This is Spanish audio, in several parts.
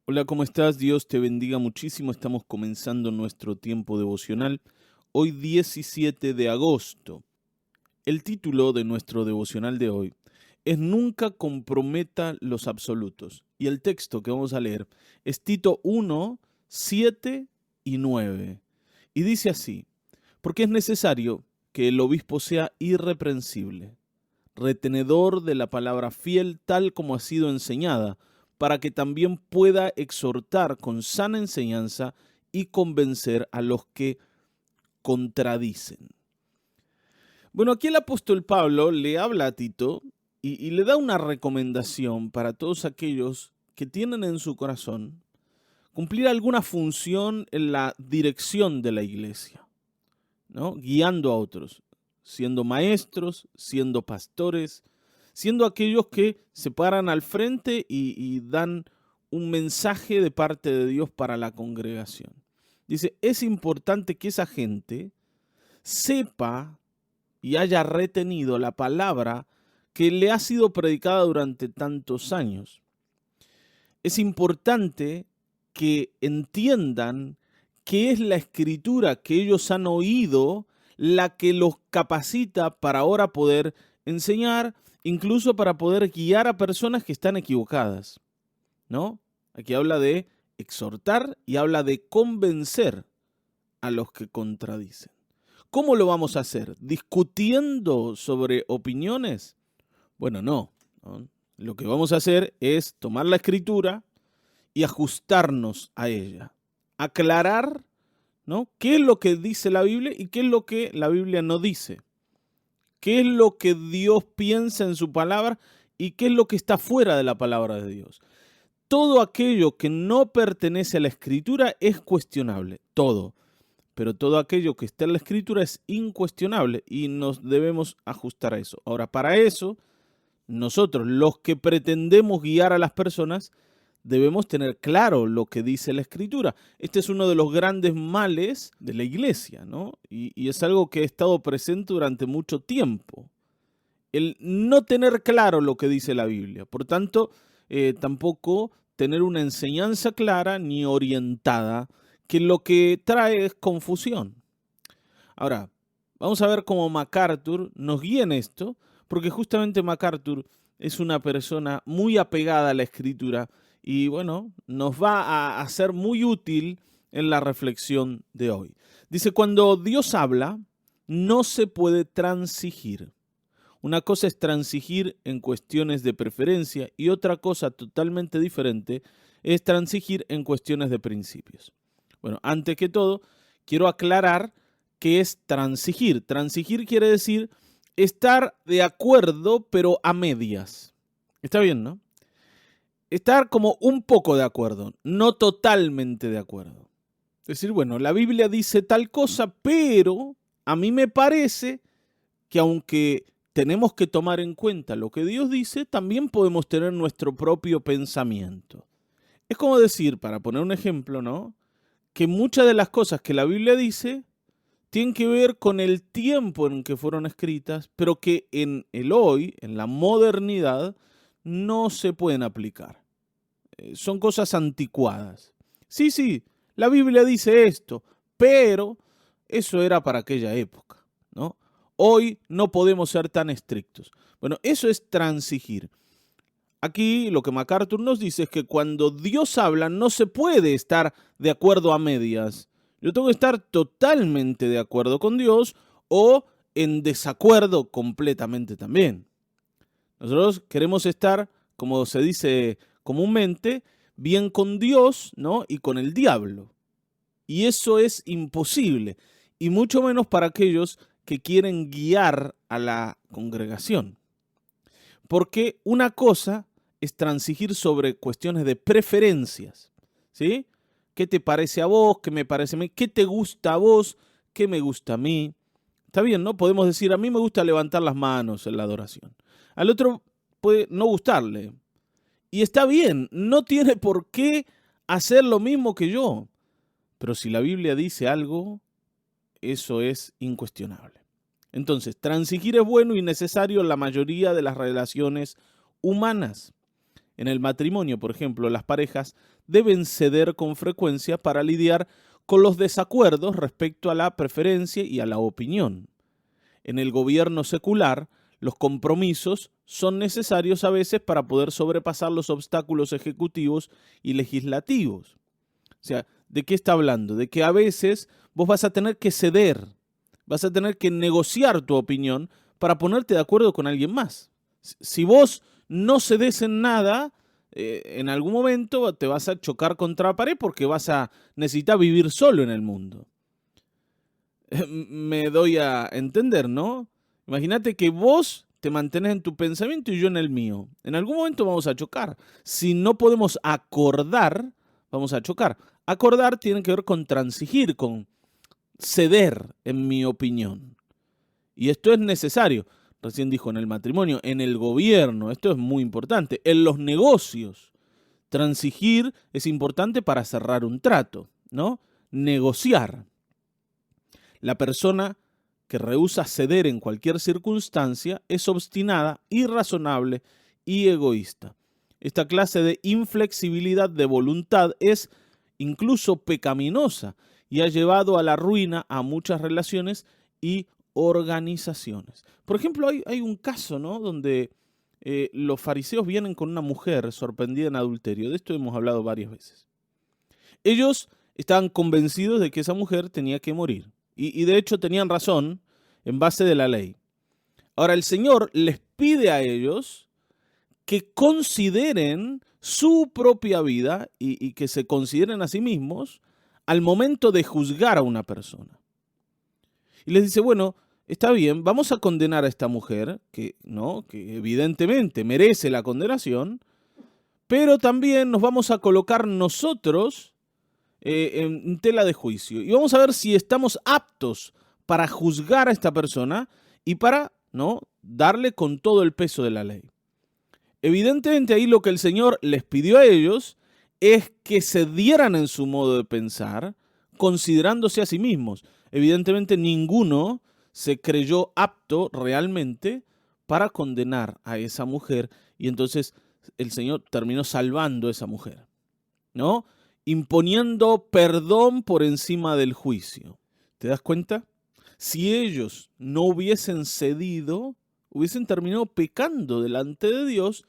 Hola, ¿cómo estás? Dios te bendiga muchísimo. Estamos comenzando nuestro tiempo devocional. Hoy 17 de agosto. El título de nuestro devocional de hoy es Nunca comprometa los absolutos. Y el texto que vamos a leer es Tito 1, 7 y 9. Y dice así: porque es necesario que el obispo sea irreprensible, retenedor de la palabra fiel tal como ha sido enseñada, para que también pueda exhortar con sana enseñanza y convencer a los que contradicen. Bueno, aquí el apóstol Pablo le habla a Tito y le da una recomendación para todos aquellos que tienen en su corazón cumplir alguna función en la dirección de la iglesia, ¿no? Guiando a otros, siendo maestros, siendo pastores, siendo aquellos que se paran al frente y dan un mensaje de parte de Dios para la congregación. Dice, es importante que esa gente sepa y haya retenido la palabra que le ha sido predicada durante tantos años. Es importante que entiendan que es la escritura que ellos han oído la que los capacita para ahora poder enseñar, incluso para poder guiar a personas que están equivocadas, ¿no? Aquí habla de exhortar y habla de convencer a los que contradicen. ¿Cómo lo vamos a hacer? ¿Discutiendo sobre opiniones? Bueno, no. Lo que vamos a hacer es tomar la escritura y ajustarnos a ella. Aclarar, ¿no? ¿Qué es lo que dice la Biblia y qué es lo que la Biblia no dice? ¿Qué es lo que Dios piensa en su palabra y qué es lo que está fuera de la palabra de Dios? Todo aquello que no pertenece a la escritura es cuestionable, todo. Pero todo aquello que está en la escritura es incuestionable y nos debemos ajustar a eso. Ahora, para eso, nosotros, los que pretendemos guiar a las personas, debemos tener claro lo que dice la escritura. Este es uno de los grandes males de la iglesia, ¿no? Y es algo que ha estado presente durante mucho tiempo. El no tener claro lo que dice la Biblia. Por tanto, tampoco tener una enseñanza clara ni orientada, que lo que trae es confusión. Ahora, vamos a ver cómo MacArthur nos guía en esto, porque justamente MacArthur es una persona muy apegada a la escritura y bueno, nos va a ser muy útil en la reflexión de hoy. Dice, cuando Dios habla, no se puede transigir. Una cosa es transigir en cuestiones de preferencia y otra cosa totalmente diferente es transigir en cuestiones de principios. Bueno, antes que todo, quiero aclarar qué es transigir. Transigir quiere decir estar de acuerdo, pero a medias. Está bien, ¿no? Estar como un poco de acuerdo, no totalmente de acuerdo. Es decir, bueno, la Biblia dice tal cosa, pero a mí me parece que aunque tenemos que tomar en cuenta lo que Dios dice, también podemos tener nuestro propio pensamiento. Es como decir, para poner un ejemplo, ¿no? Que muchas de las cosas que la Biblia dice tienen que ver con el tiempo en que fueron escritas, pero que en el hoy, en la modernidad, no se pueden aplicar. Son cosas anticuadas. Sí, la Biblia dice esto, pero eso era para aquella época, ¿no? Hoy no podemos ser tan estrictos. Bueno, eso es transigir. Aquí lo que MacArthur nos dice es que cuando Dios habla no se puede estar de acuerdo a medias. Yo tengo que estar totalmente de acuerdo con Dios o en desacuerdo completamente también. Nosotros queremos estar, como se dice comúnmente, bien con Dios, ¿no? Y con el diablo. Y eso es imposible, y mucho menos para aquellos que quieren guiar a la congregación. Porque una cosa es transigir sobre cuestiones de preferencias, ¿sí? ¿Qué te parece a vos? ¿Qué me parece a mí? ¿Qué te gusta a vos? ¿Qué me gusta a mí? Está bien, ¿no? Podemos decir, a mí me gusta levantar las manos en la adoración. Al otro puede no gustarle. Y está bien, no tiene por qué hacer lo mismo que yo. Pero si la Biblia dice algo, eso es incuestionable. Entonces, transigir es bueno y necesario en la mayoría de las relaciones humanas. En el matrimonio, por ejemplo, las parejas deben ceder con frecuencia para lidiar con los desacuerdos respecto a la preferencia y a la opinión. En el gobierno secular, los compromisos son necesarios a veces para poder sobrepasar los obstáculos ejecutivos y legislativos. O sea, ¿de qué está hablando? De que a veces vos vas a tener que ceder, vas a tener que negociar tu opinión para ponerte de acuerdo con alguien más. Si vos no cedes en nada, en algún momento te vas a chocar contra la pared porque vas a necesitar vivir solo en el mundo. Me doy a entender, ¿no? Imagínate que vos te mantenés en tu pensamiento y yo en el mío. En algún momento vamos a chocar. Si no podemos acordar, vamos a chocar. Acordar tiene que ver con transigir, con ceder, en mi opinión. Y esto es necesario. Recién dijo en el matrimonio, en el gobierno, esto es muy importante. En los negocios, transigir es importante para cerrar un trato, ¿no? Negociar. La persona que rehúsa ceder en cualquier circunstancia es obstinada, irrazonable y egoísta. Esta clase de inflexibilidad de voluntad es incluso pecaminosa y ha llevado a la ruina a muchas relaciones y organizaciones. Por ejemplo, hay un caso, ¿no?, donde los fariseos vienen con una mujer sorprendida en adulterio. De esto hemos hablado varias veces. Ellos estaban convencidos de que esa mujer tenía que morir. Y de hecho tenían razón en base de la ley. Ahora el Señor les pide a ellos que consideren su propia vida y que se consideren a sí mismos al momento de juzgar a una persona. Y les dice, bueno, está bien, vamos a condenar a esta mujer, que evidentemente merece la condenación, pero también nos vamos a colocar nosotros en tela de juicio. Y vamos a ver si estamos aptos para juzgar a esta persona y para darle con todo el peso de la ley. Evidentemente ahí lo que el Señor les pidió a ellos es que se dieran en su modo de pensar, considerándose a sí mismos. Evidentemente ninguno se creyó apto realmente para condenar a esa mujer y entonces el Señor terminó salvando a esa mujer, ¿no? Imponiendo perdón por encima del juicio. ¿Te das cuenta? Si ellos no hubiesen cedido, hubiesen terminado pecando delante de Dios,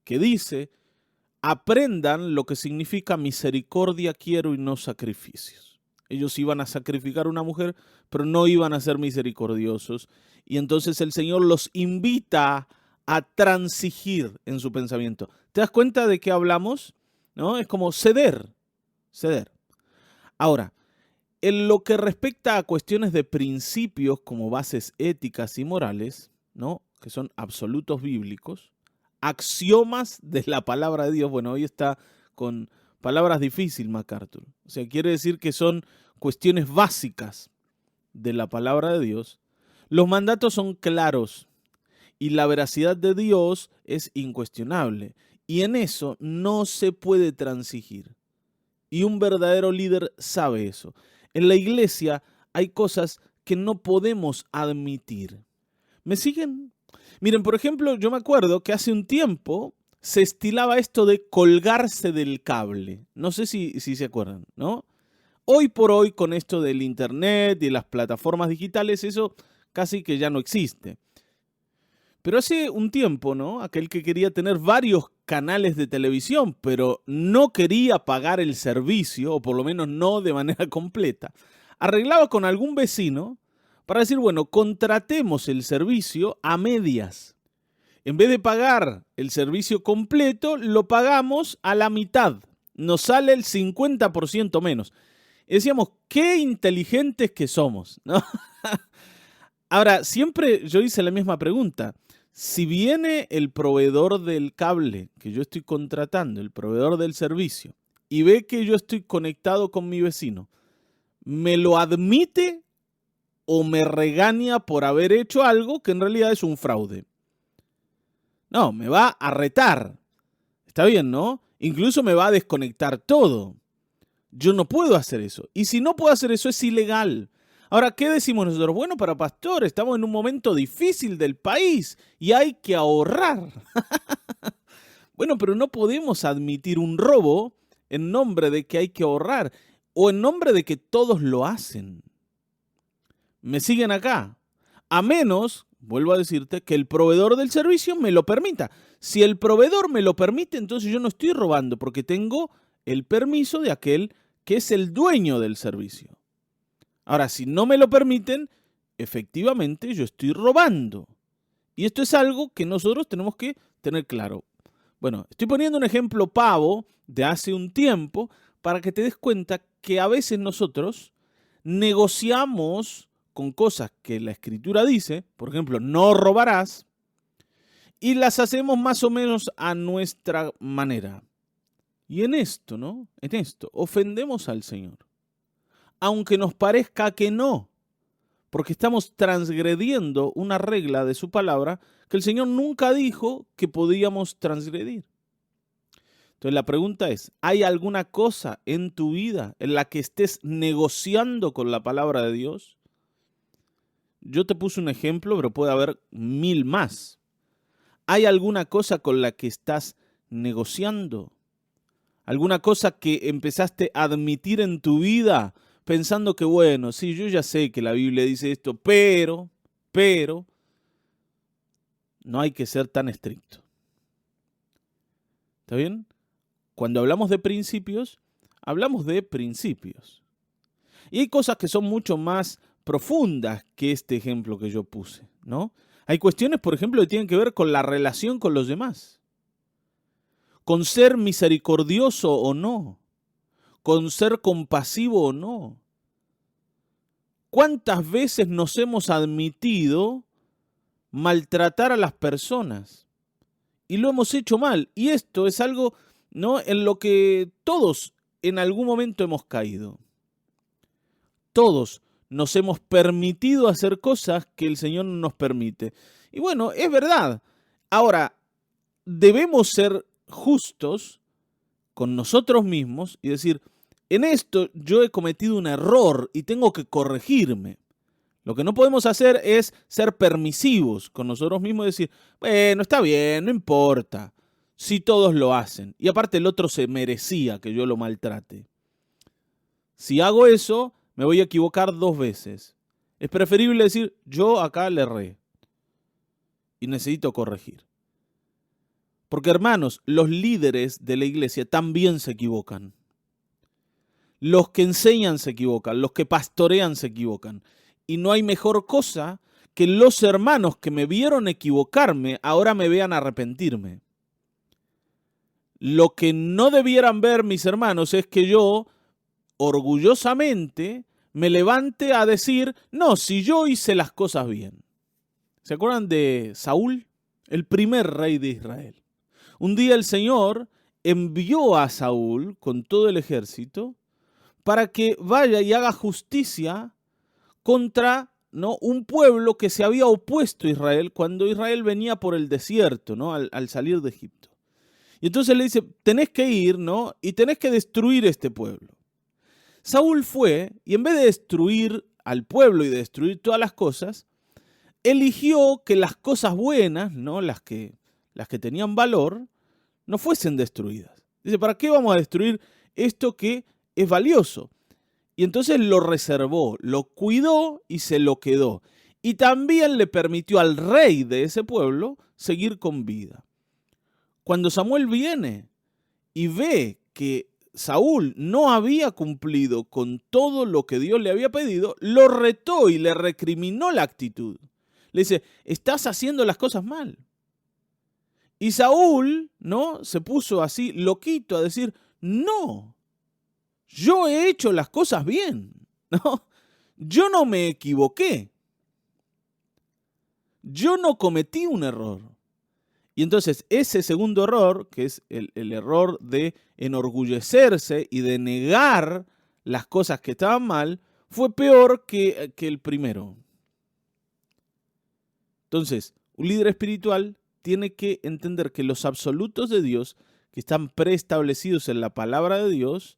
que dice, aprendan lo que significa misericordia quiero y no sacrificios. Ellos iban a sacrificar a una mujer, pero no iban a ser misericordiosos. Y entonces el Señor los invita a transigir en su pensamiento. ¿Te das cuenta de qué hablamos? ¿No? Es como ceder. Ahora, en lo que respecta a cuestiones de principios como bases éticas y morales, ¿no?, que son absolutos bíblicos, axiomas de la palabra de Dios, bueno, hoy está con palabras difíciles MacArthur, o sea, quiere decir que son cuestiones básicas de la palabra de Dios, los mandatos son claros y la veracidad de Dios es incuestionable y en eso no se puede transigir. Y un verdadero líder sabe eso. En la iglesia hay cosas que no podemos admitir. ¿Me siguen? Miren, por ejemplo, yo me acuerdo que hace un tiempo se estilaba esto de colgarse del cable. No sé si se acuerdan, ¿no? Hoy por hoy, con esto del internet y las plataformas digitales, eso casi que ya no existe. Pero hace un tiempo, ¿no?, aquel que quería tener varios canales de televisión, pero no quería pagar el servicio, o por lo menos no de manera completa, arreglaba con algún vecino para decir, bueno, contratemos el servicio a medias. En vez de pagar el servicio completo, lo pagamos a la mitad. Nos sale el 50% menos. Y decíamos, qué inteligentes que somos, ¿no? Ahora, siempre yo hice la misma pregunta. Si viene el proveedor del cable que yo estoy contratando, el proveedor del servicio, y ve que yo estoy conectado con mi vecino, ¿me lo admite o me regaña por haber hecho algo que en realidad es un fraude? No, me va a retar. Está bien, ¿no? Incluso me va a desconectar todo. Yo no puedo hacer eso. Y si no puedo hacer eso, es ilegal. Ahora, ¿qué decimos nosotros? Bueno, para pastor, estamos en un momento difícil del país y hay que ahorrar. Bueno, pero no podemos admitir un robo en nombre de que hay que ahorrar o en nombre de que todos lo hacen. ¿Me siguen acá? A menos, vuelvo a decirte, que el proveedor del servicio me lo permita. Si el proveedor me lo permite, entonces yo no estoy robando porque tengo el permiso de aquel que es el dueño del servicio. Ahora, si no me lo permiten, efectivamente yo estoy robando. Y esto es algo que nosotros tenemos que tener claro. Bueno, estoy poniendo un ejemplo pavo de hace un tiempo para que te des cuenta que a veces nosotros negociamos con cosas que la Escritura dice, por ejemplo, no robarás, y las hacemos más o menos a nuestra manera. Y en esto, ¿no? En esto, ofendemos al Señor. Aunque nos parezca que no, porque estamos transgrediendo una regla de su palabra que el Señor nunca dijo que podíamos transgredir. Entonces la pregunta es, ¿hay alguna cosa en tu vida en la que estés negociando con la palabra de Dios? Yo te puse un ejemplo, pero puede haber 1000 más. ¿Hay alguna cosa con la que estás negociando? ¿Alguna cosa que empezaste a admitir en tu vida pensando que, bueno, sí, yo ya sé que la Biblia dice esto, pero, no hay que ser tan estricto? ¿Está bien? Cuando hablamos de principios, hablamos de principios. Y hay cosas que son mucho más profundas que este ejemplo que yo puse, ¿no? Hay cuestiones, por ejemplo, que tienen que ver con la relación con los demás, con ser misericordioso o no, con ser compasivo o no. ¿Cuántas veces nos hemos admitido maltratar a las personas? Y lo hemos hecho mal. Y esto es algo, ¿no?, en lo que todos en algún momento hemos caído. Todos nos hemos permitido hacer cosas que el Señor no nos permite. Y bueno, es verdad. Ahora, debemos ser justos con nosotros mismos y decir, en esto yo he cometido un error y tengo que corregirme. Lo que no podemos hacer es ser permisivos con nosotros mismos y decir, bueno, está bien, no importa, si todos lo hacen. Y aparte el otro se merecía que yo lo maltrate. Si hago eso, me voy a equivocar 2 veces. Es preferible decir, yo acá le erré y necesito corregir. Porque hermanos, los líderes de la iglesia también se equivocan. Los que enseñan se equivocan, los que pastorean se equivocan. Y no hay mejor cosa que los hermanos que me vieron equivocarme ahora me vean arrepentirme. Lo que no debieran ver mis hermanos es que yo orgullosamente me levante a decir, no, si yo hice las cosas bien. ¿Se acuerdan de Saúl? El primer rey de Israel. Un día el Señor envió a Saúl con todo el ejército para que vaya y haga justicia contra, ¿no?, un pueblo que se había opuesto a Israel cuando Israel venía por el desierto, ¿no?, al salir de Egipto. Y entonces le dice, tenés que ir, ¿no?, y tenés que destruir este pueblo. Saúl fue y en vez de destruir al pueblo y de destruir todas las cosas, eligió que las cosas buenas, ¿no?, las que tenían valor, no fuesen destruidas. Dice, ¿para qué vamos a destruir esto que es valioso? Y entonces lo reservó, lo cuidó y se lo quedó. Y también le permitió al rey de ese pueblo seguir con vida. Cuando Samuel viene y ve que Saúl no había cumplido con todo lo que Dios le había pedido, lo retó y le recriminó la actitud. Le dice, estás haciendo las cosas mal. Y Saúl, ¿no?, se puso así loquito a decir, no, yo he hecho las cosas bien, ¿no? Yo no me equivoqué. Yo no cometí un error. Y entonces ese segundo error, que es el error de enorgullecerse y de negar las cosas que estaban mal, fue peor que el primero. Entonces, un líder espiritual tiene que entender que los absolutos de Dios, que están preestablecidos en la palabra de Dios,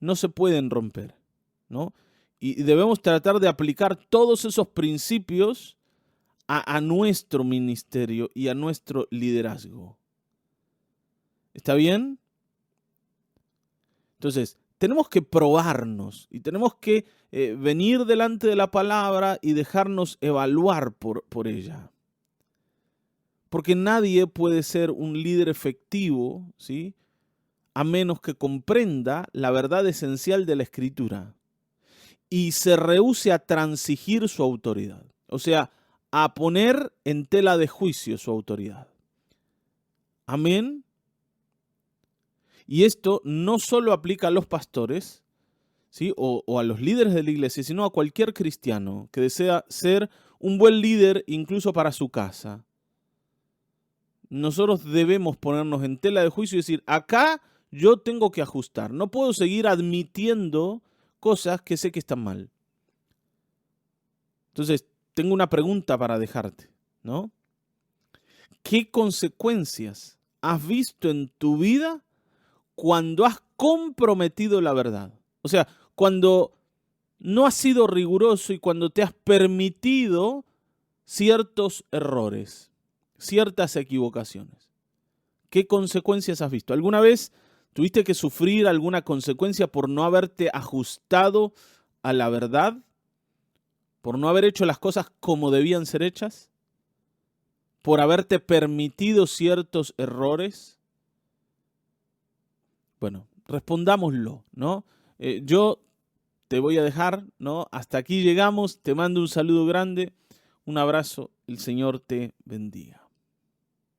no se pueden romper, ¿no? Y debemos tratar de aplicar todos esos principios a nuestro ministerio y a nuestro liderazgo. ¿Está bien? Entonces, tenemos que probarnos y tenemos que venir delante de la palabra y dejarnos evaluar por ella. Porque nadie puede ser un líder efectivo, ¿sí?, a menos que comprenda la verdad esencial de la Escritura y se rehúse a transigir su autoridad. O sea, a poner en tela de juicio su autoridad. Amén. Y esto no solo aplica a los pastores, ¿sí?, o a los líderes de la iglesia, sino a cualquier cristiano que desea ser un buen líder incluso para su casa. Nosotros debemos ponernos en tela de juicio y decir, acá yo tengo que ajustar. No puedo seguir admitiendo cosas que sé que están mal. Entonces, tengo una pregunta para dejarte, ¿no? ¿Qué consecuencias has visto en tu vida cuando has comprometido la verdad? O sea, cuando no has sido riguroso y cuando te has permitido ciertos errores, ciertas equivocaciones. ¿Qué consecuencias has visto? ¿Alguna vez tuviste que sufrir alguna consecuencia por no haberte ajustado a la verdad? ¿Por no haber hecho las cosas como debían ser hechas? ¿Por haberte permitido ciertos errores? Bueno, respondámoslo, ¿no? Yo te voy a dejar, ¿no? Hasta aquí llegamos. Te mando un saludo grande, un abrazo. El Señor te bendiga.